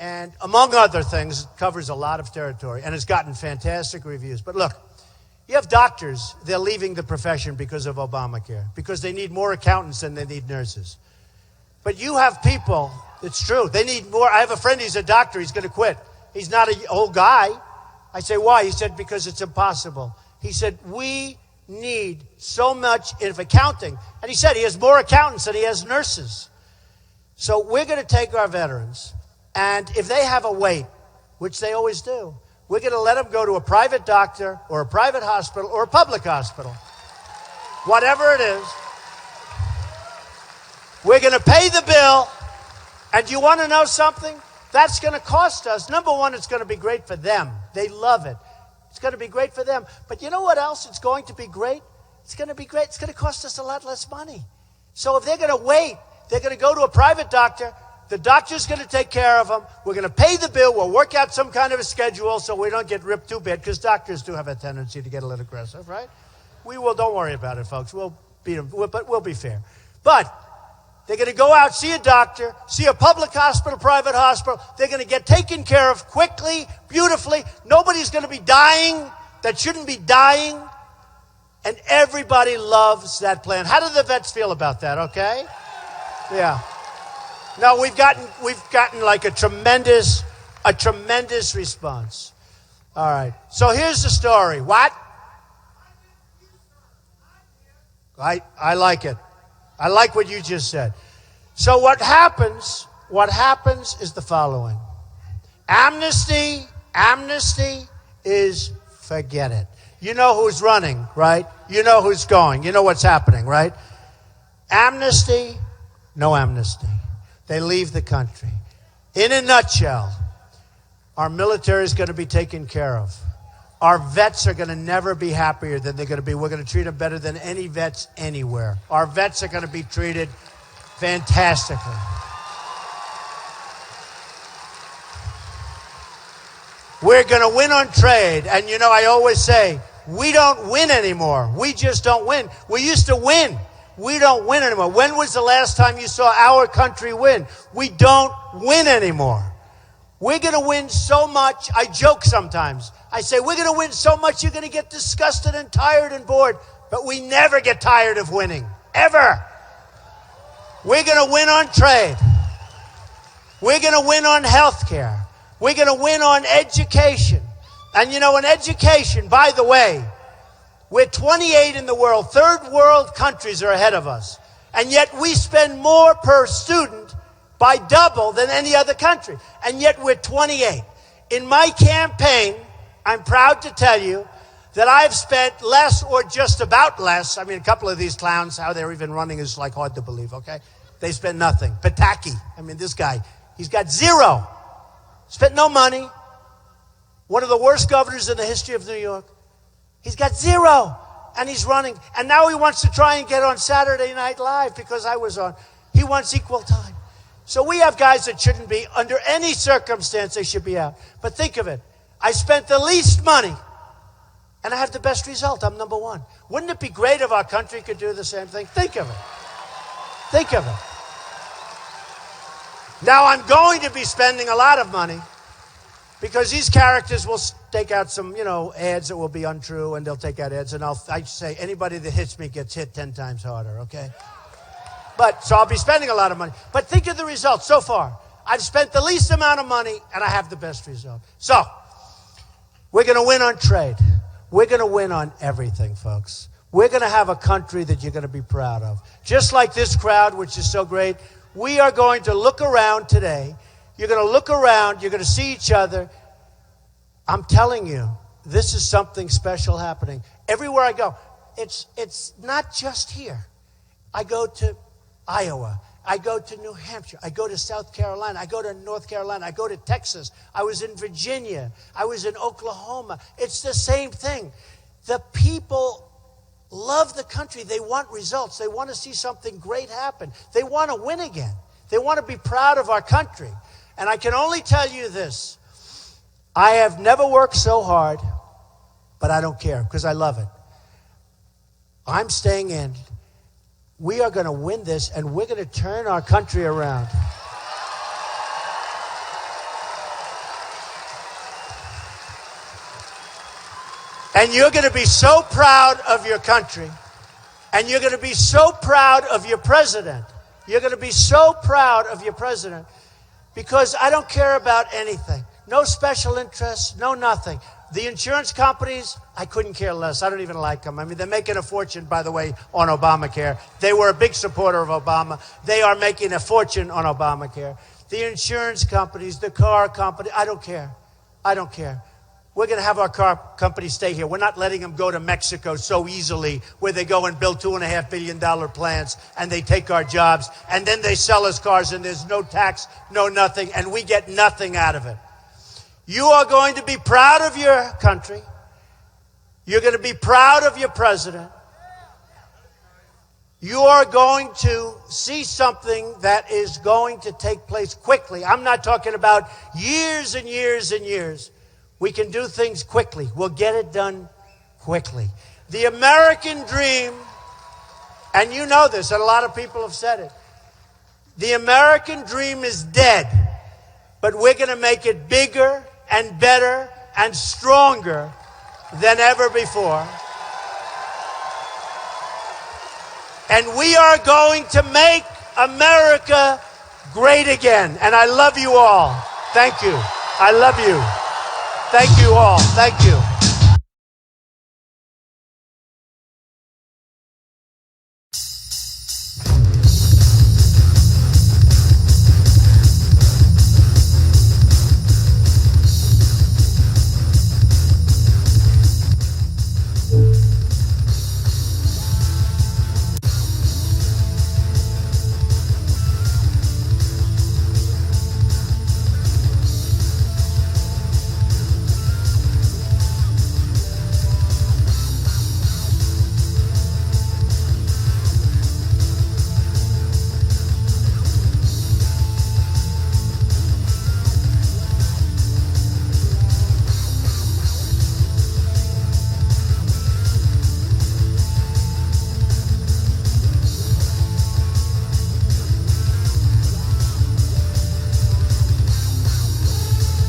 And among other things, it covers a lot of territory. And it's gotten fantastic reviews. But look, you have doctors, they're leaving the profession because of Obamacare, because they need more accountants than they need nurses. But you have people, it's true, they need more. I have a friend, he's a doctor, he's going to quit. He's not an old guy. I say, why? He said, because it's impossible. He said, we need so much of accounting. And he said he has more accountants than he has nurses. So we're going to take our veterans, and if they have a wait, which they always do, we're going to let them go to a private doctor or a private hospital or a public hospital. Whatever it is. We're going to pay the bill. And you want to know something? That's going to cost us. Number one, it's going to be great for them. They love it. It's going to be great for them. But you know what else it's going to be great? It's going to be great. It's going to cost us a lot less money. So if they're going to wait, they're going to go to a private doctor. The doctor's going to take care of them. We're going to pay the bill. We'll work out some kind of a schedule so we don't get ripped too bad, because doctors do have a tendency to get a little aggressive, right? We will. Don't worry about it, folks. We'll beat them, but we'll be fair. But they're going to go out, see a doctor, see a public hospital, private hospital. They're going to get taken care of quickly, beautifully. Nobody's going to be dying that shouldn't be dying. And everybody loves that plan. How do the vets feel about that, okay? Yeah. No, we've gotten like a tremendous response. All right. So here's the story. What? I like it. I like what you just said. So what happens is the following. Amnesty is forget it. You know who's running, right? You know who's going. You know what's happening, right? Amnesty, no amnesty. They leave the country. In a nutshell, our military is going to be taken care of. Our vets are going to never be happier than they're going to be. We're going to treat them better than any vets anywhere. Our vets are going to be treated fantastically. We're going to win on trade. And I always say, we don't win anymore. We just don't win. We used to win. We don't win anymore. When was the last time you saw our country win? We don't win anymore. We're going to win so much. I joke sometimes. I say, we're going to win so much you're going to get disgusted and tired and bored. But we never get tired of winning. Ever. We're going to win on trade. We're going to win on health care. We're going to win on education. And in education, by the way, we're 28 in the world. Third world countries are ahead of us. And yet we spend more per student by double than any other country. And yet we're 28. In my campaign, I'm proud to tell you that I've spent less or just about less. I mean, a couple of these clowns, how they're even running is like hard to believe, okay? They spent nothing. Pataki, this guy, he's got zero. Spent no money. One of the worst governors in the history of New York. He's got zero, and he's running. And now he wants to try and get on Saturday Night Live because I was on. He wants equal time. So we have guys that shouldn't be, under any circumstance, they should be out. But think of it. I spent the least money, and I have the best result. I'm number one. Wouldn't it be great if our country could do the same thing? Think of it. Think of it. Now, I'm going to be spending a lot of money because these characters will take out some, ads that will be untrue, and they'll take out ads, and I say anybody that hits me gets hit 10 times harder, okay? So I'll be spending a lot of money. But think of the results so far. I've spent the least amount of money, and I have the best result. So we're going to win on trade. we're going to win on everything, folks. We're going to have a country that you're going to be proud of. Just like this crowd, which is so great, we are going to look around today. You're going to look around. You're going to see each other. I'm telling you, this is something special happening. Everywhere I go, it's not just here. I go to Iowa. I go to New Hampshire. I go to South Carolina. I go to North Carolina. I go to Texas. I was in Virginia. I was in Oklahoma. It's the same thing. The people love the country. They want results. They want to see something great happen. They want to win again. They want to be proud of our country. And I can only tell you this. I have never worked so hard, but I don't care because I love it. I'm staying in. We are going to win this, and we're going to turn our country around. And you're going to be so proud of your country, and you're going to be so proud of your president. You're going to be so proud of your president because I don't care about anything. No special interests, no nothing. The insurance companies, I couldn't care less. I don't even like them. I mean, they're making a fortune, by the way, on Obamacare. They were a big supporter of Obama. They are making a fortune on Obamacare. The insurance companies, the car company, I don't care. I don't care. We're going to have our car companies stay here. We're not letting them go to Mexico so easily where they go and build $2.5 billion plants and they take our jobs and then they sell us cars and there's no tax, no nothing, and we get nothing out of it. You are going to be proud of your country. You're going to be proud of your president. You are going to see something that is going to take place quickly. I'm not talking about years and years and years. We can do things quickly. We'll get it done quickly. The American dream, and you know this, and a lot of people have said it, the American dream is dead, but we're going to make it bigger and better and stronger than ever before. And we are going to make America great again. And I love you all. Thank you. I love you. Thank you all. Thank you.